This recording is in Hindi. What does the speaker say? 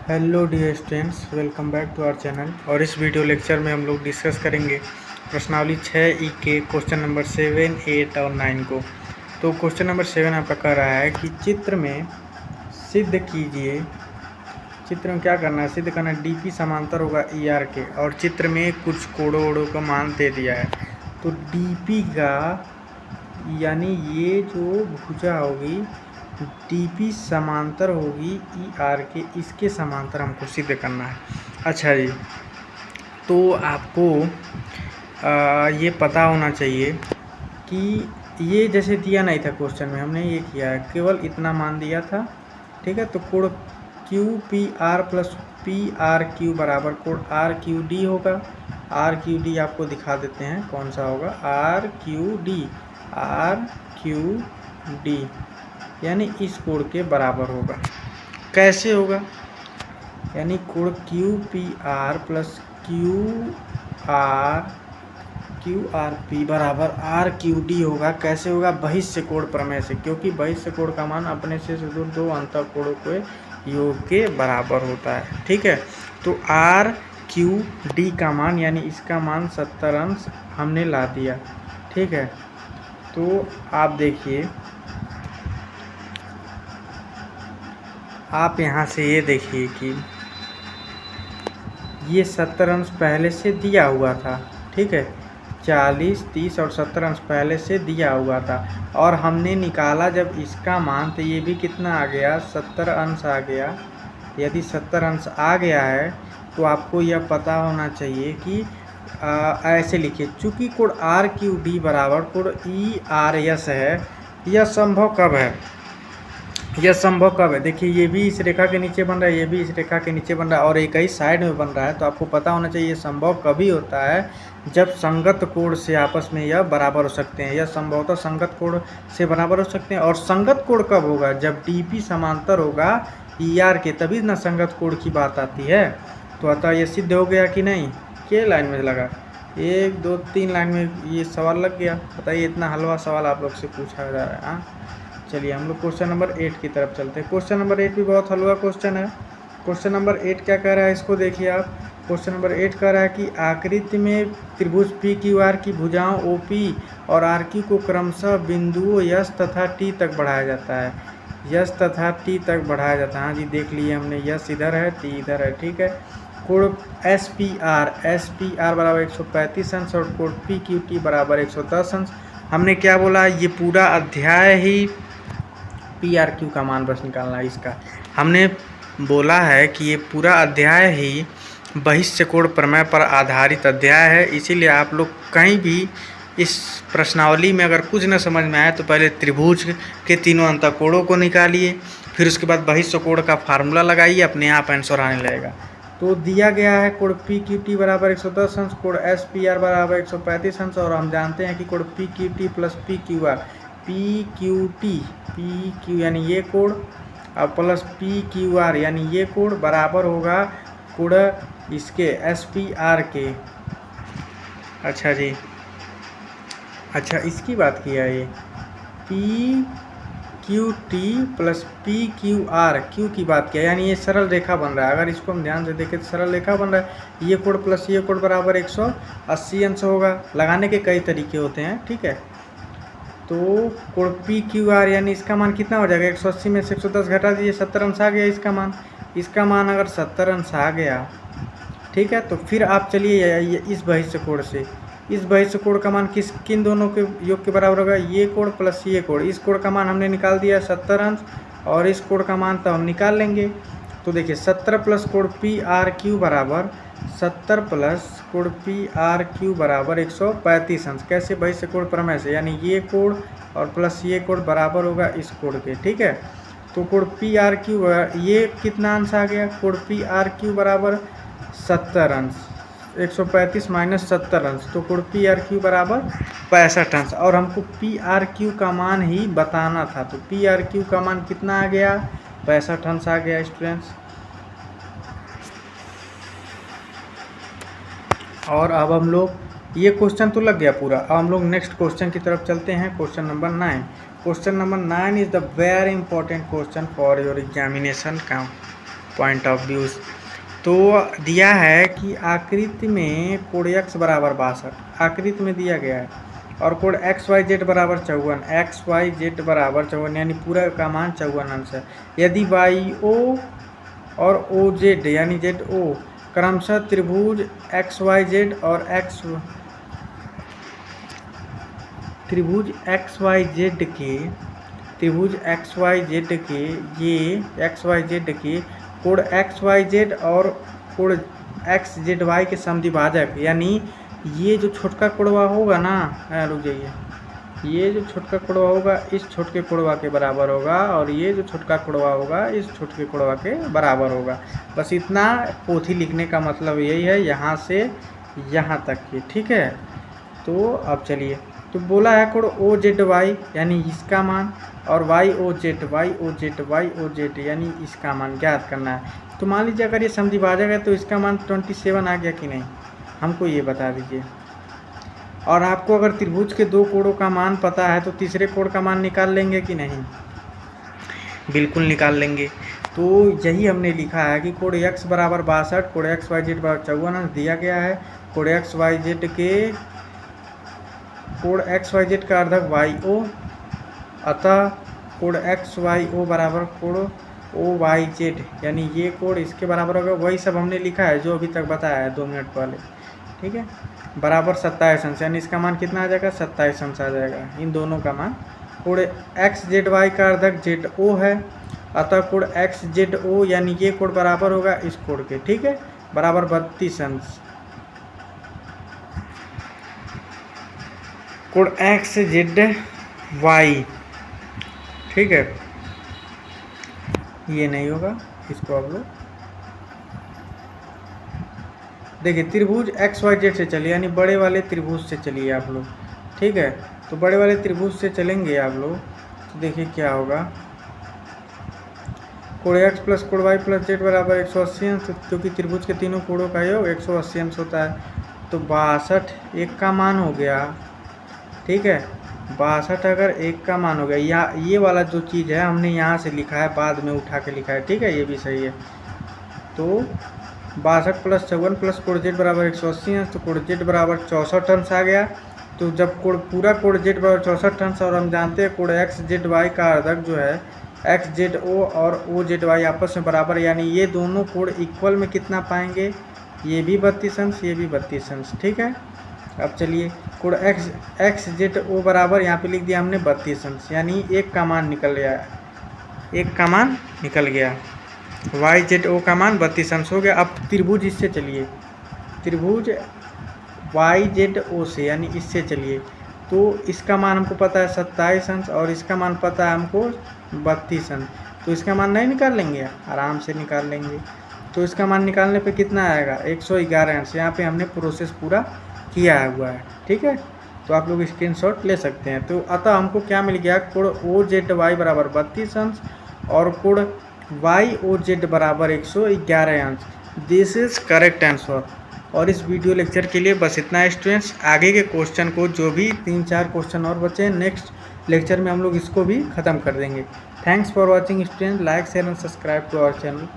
Hello dear students, welcome back to our channel. और इस वीडियो लेक्चर में हम लोग डिस्कस करेंगे प्रश्नावली 6 ई के क्वेश्चन नंबर 7, 8 और 9 को। तो क्वेश्चन नंबर 7 आपका कह रहा है कि चित्र में सिद्ध कीजिए। चित्र में क्या करना है? सिद्ध करना है डीपी समांतर होगा ई आर के, और चित्र में कुछ कोड़ों ओड़ों का मान दे दिया है। तो डीपी का यानी ये जो भुजा होगी डीपी समांतर होगी ई आर के, इसके समांतर हमको सिद्ध करना है। अच्छा जी, तो आपको ये पता होना चाहिए कि ये जैसे दिया नहीं था क्वेश्चन में, हमने ये किया है, केवल इतना मान दिया था। ठीक है, तो कोण Q P R plus P R Q बराबर कोण आर क्यू डी होगा। आर क्यू डी आपको दिखा देते हैं कौन सा होगा। आर क्यू डी यानी इस कोण के बराबर होगा। कैसे होगा? यानी कोण Q P R plus Q R P बराबर आर क्यू डी होगा। कैसे होगा? बहिष्य कोण प्रमेय से, क्योंकि बहिष्य कोण का मान अपने से दूर दो अंतःकोणों के योग के बराबर होता है। ठीक है, तो आर क्यू डी का मान यानी इसका मान 70 अंश हमने ला दिया। ठीक है, तो आप देखिए, आप यहाँ से ये देखिए कि ये 70 अंश पहले से दिया हुआ था। ठीक है, 40, 30 और 70 अंश पहले से दिया हुआ था, और हमने निकाला जब इसका मान, तो ये भी कितना आ गया? 70 अंश आ गया। यदि 70 अंश आ गया है तो आपको यह पता होना चाहिए कि ऐसे लिखिए, चूँकि कोण आर क्यू डी बराबर कोण ई आर एस है। यह संभव कब है? यह संभव कब है? देखिए, ये भी इस रेखा के नीचे बन रहा है, ये भी इस रेखा के नीचे बन रहा है, और एक ही साइड में बन रहा है। तो आपको पता होना चाहिए ये संभव कभी होता है जब संगत कोण से आपस में यह बराबर हो सकते हैं। यह संभवतः संगत कोण से बराबर हो सकते हैं। और संगत कोण कब होगा? जब डीपी समांतर होगा ई आर के, तभी ना संगत कोण की बात आती है। तो अतः ये सिद्ध हो गया कि नहीं? के लाइन में लगा? 1, 2, 3 लाइन में ये सवाल लग गया। बताइए, इतना हलवा सवाल आप लोग से पूछा जा रहा है। चलिए हम लोग क्वेश्चन नंबर 8 की तरफ चलते हैं। क्वेश्चन नंबर 8 भी बहुत हलवा क्वेश्चन है। क्वेश्चन नंबर 8 क्या कह रहा है, इसको देखिए आप। क्वेश्चन नंबर 8 कह रहा है कि आकृति में त्रिभुज पी क्यू आर की भुजाओं ओ पी और आर क्यू को क्रमशः बिंदुओं यस तथा टी तक बढ़ाया जाता है। यस तथा टी तक बढ़ाया जाता है। हाँ जी, देख लिए हमने, यस इधर है, टी इधर है। ठीक है, कोण एस पी आर बराबर 135 अंश और कोण पी क्यू टी बराबर 110 अंश। हमने क्या बोला? ये पूरा अध्याय ही पी आर क्यू का मान बस निकालना है इसका। हमने बोला है कि ये पूरा अध्याय ही बहिष्य कोण प्रमेय पर आधारित अध्याय है। इसीलिए आप लोग कहीं भी इस प्रश्नावली में अगर कुछ न समझ में आए तो पहले त्रिभुज के तीनों अंतःकोणों को निकालिए, फिर उसके बाद बहिष्य कोण का फार्मूला लगाइए, अपने आप आंसर आने लगेगा। तो दिया गया है कोण पी क्यू टी बराबर 110 अंश, कोण एस पी आर बराबर 135 अंश, और हम जानते हैं कि कोण P Q T plus P Q यानी ये कोण, और प्लस पी क्यू आर यानी ये कोण बराबर होगा कोण इसके एस पी आर के। अच्छा जी, अच्छा इसकी बात किया ये P Q T plus P Q R, Q की बात किया, यानी ये सरल रेखा बन रहा है। अगर इसको हम ध्यान से देखें तो सरल रेखा बन रहा है। ये कोण प्लस ये कोण बराबर 180 अंश होगा। लगाने के कई तरीके होते हैं। ठीक है, तो कोण पी क्यू आर यानी इसका मान कितना हो जाएगा? 180 में से 110 घटा दीजिए, 70 अंश आ गया इसका मान। इसका मान अगर 70 अंश आ गया, ठीक है, तो फिर आप चलिए इस बहिष्य कोण से, इस बहिष्य कोण का मान किन दोनों के योग के बराबर होगा? ये कोण प्लस ये कोण। इस कोण का मान हमने निकाल दिया 70 अंश, और इस कोण का मान तो हम निकाल लेंगे। तो देखिए 70 प्लस कोण पी आर क्यू बराबर 70 प्लस कोण पी आर क्यू बराबर 135 अंश। कैसे? बहिष्य कोण प्रमेय से, यानी ये कोण और प्लस ये कोण बराबर होगा इस कोण के। ठीक है, तो कोण पी आर क्यू ये कितना अंश आ गया? कोण पी आर क्यू बराबर 70 अंश, 135 माइनस 70 अंश, तो कोण पी आर क्यू बराबर 65 अंश। और हमको पी आर क्यू का मान ही बताना था, तो पी आर क्यू का मान कितना आ गया? 65 अंश आ गया स्टूडेंट्स। और अब हम लोग, ये क्वेश्चन तो लग गया पूरा। अब हम लोग नेक्स्ट क्वेश्चन की तरफ चलते हैं। Question number 9। Question number 9 is the very important question for your examination का। Point of view. तो दिया है कि आकृति में कोण x बराबर 62 आकृति में दिया गया है, और कोण एक्स वाई जेड बराबर 54, एक्स वाई जेड बराबर 54 यानी पूरा का मान 54 अंश है। यदि वाई ओ और ओ जेड यानी जेड ओ क्रमशः त्रिभुज एक्स वाई जेड और त्रिभुज एक्स वाई जेड के ये एक्स वाई जेड के कोण एक्स वाई जेड और कोण एक्स जेड वाई के समद्विभाजक, यानी ये जो छोटका कोणवा होगा ना, रुक जाइए, ये जो छोटका कोणवा होगा इस छोटके कोणवा के बराबर होगा, और ये जो छोटका कोणवा होगा इस छोटके कोणवा के बराबर होगा। बस इतना पोथी लिखने का मतलब यही है, यहाँ से यहाँ तक की, ठीक है। तो अब चलिए, तो बोला है कोण ओ जेड वाई यानी इसका मान, और वाई ओ जेड यानी इसका मान ज्ञात करना है। तो मान लीजिए अगर ये समद्विभाजक है तो इसका मान 27 आ गया कि नहीं, हमको ये बता दीजिए। और आपको अगर त्रिभुज के दो कोणों का मान पता है तो तीसरे कोण का मान निकाल लेंगे कि नहीं, बिल्कुल निकाल लेंगे। तो यही हमने लिखा है कि कोण x बराबर 62, कोण एक्स वाई जेड बराबर 54 दिया गया है। कोण एक्स वाई जेड का अर्धक वाई ओ, अतः कोण एक्स वाई ओ बराबर कोण ओ वाई जेड यानी ये कोण इसके बराबर होगा। वही सब हमने लिखा है जो अभी तक बताया है 2 मिनट पहले, ठीक है। बराबर 27 अंश, यानी इसका मान कितना आ जाएगा, 27 अंश आ जाएगा इन दोनों का मान। कोण एक्स जेड वाई का अर्धक जेड ओ है, अतः कोण एक्स जेड ओ यानी ये कोण बराबर होगा इस कोण के, ठीक है, बराबर 32 अंश। कोण एक्स जेड वाई, ठीक है, ये नहीं होगा, इसको आप लोग देखिए। त्रिभुज एक्स वाई जेड से चलिए, यानी बड़े वाले त्रिभुज से चलिए आप लोग, ठीक है। तो बड़े वाले त्रिभुज से चलेंगे आप लोग, तो देखिए क्या होगा। कोण एक्स प्लस कोण वाई प्लस जेड बराबर 180 अंश, क्योंकि त्रिभुज के तीनों कोणों का योग 180 अंश होता है। तो 62 एक का मान हो गया, ठीक है। 62 अगर एक का मान हो गया, या ये वाला जो चीज़ है हमने यहाँ से लिखा है, बाद में उठा के लिखा है, ठीक है, ये भी सही है। तो 62 प्लस 54 प्लस कोण जेड बराबर 180 अंश, तो कोण जेड बराबर 64 अंश आ गया। तो जब पूरा कोण जेड बराबर 64 अंश, और हम जानते हैं कोण एक्स जेड वाई का अर्धक जो है एक्स जेड ओ और ओ जेड वाई आपस में बराबर, यानी ये दोनों कोण इक्वल में कितना पाएंगे, ये भी 32 अंश, ये भी 32 अंश, ठीक है। अब चलिए, कोण एक्स जेड ओ बराबर यहाँ पे लिख दिया हमने 32 अंश, यानी एक का मान निकल गया, एक का मान निकल गया, वाई जेड ओ का मान 32 अंश हो गया। अब त्रिभुज इससे चलिए, त्रिभुज वाई जेड ओ से यानी इससे चलिए, तो इसका मान हमको पता है 27 अंश, और इसका मान पता है हमको 32 अंश। तो इसका मान नहीं निकाल लेंगे, आराम से निकाल लेंगे। तो इसका मान निकालने पे कितना आएगा, 111 अंश। यहाँ पे हमने प्रोसेस पूरा किया हुआ है, ठीक है। तो आप लोग स्क्रीनशॉट ले सकते हैं। तो अतः हमको क्या मिल गया, कोण ओ जेड वाई बराबर 32 अंश और कोण वाई ओ जेड बराबर 111 अंश। This is correct answer. और इस वीडियो लेक्चर के लिए बस इतना स्टूडेंट्स। आगे के क्वेश्चन को जो भी 3-4 क्वेश्चन और बचे हैं, नेक्स्ट लेक्चर में हम लोग इसको भी ख़त्म कर देंगे। Thanks for watching student. Like share and subscribe to our channel.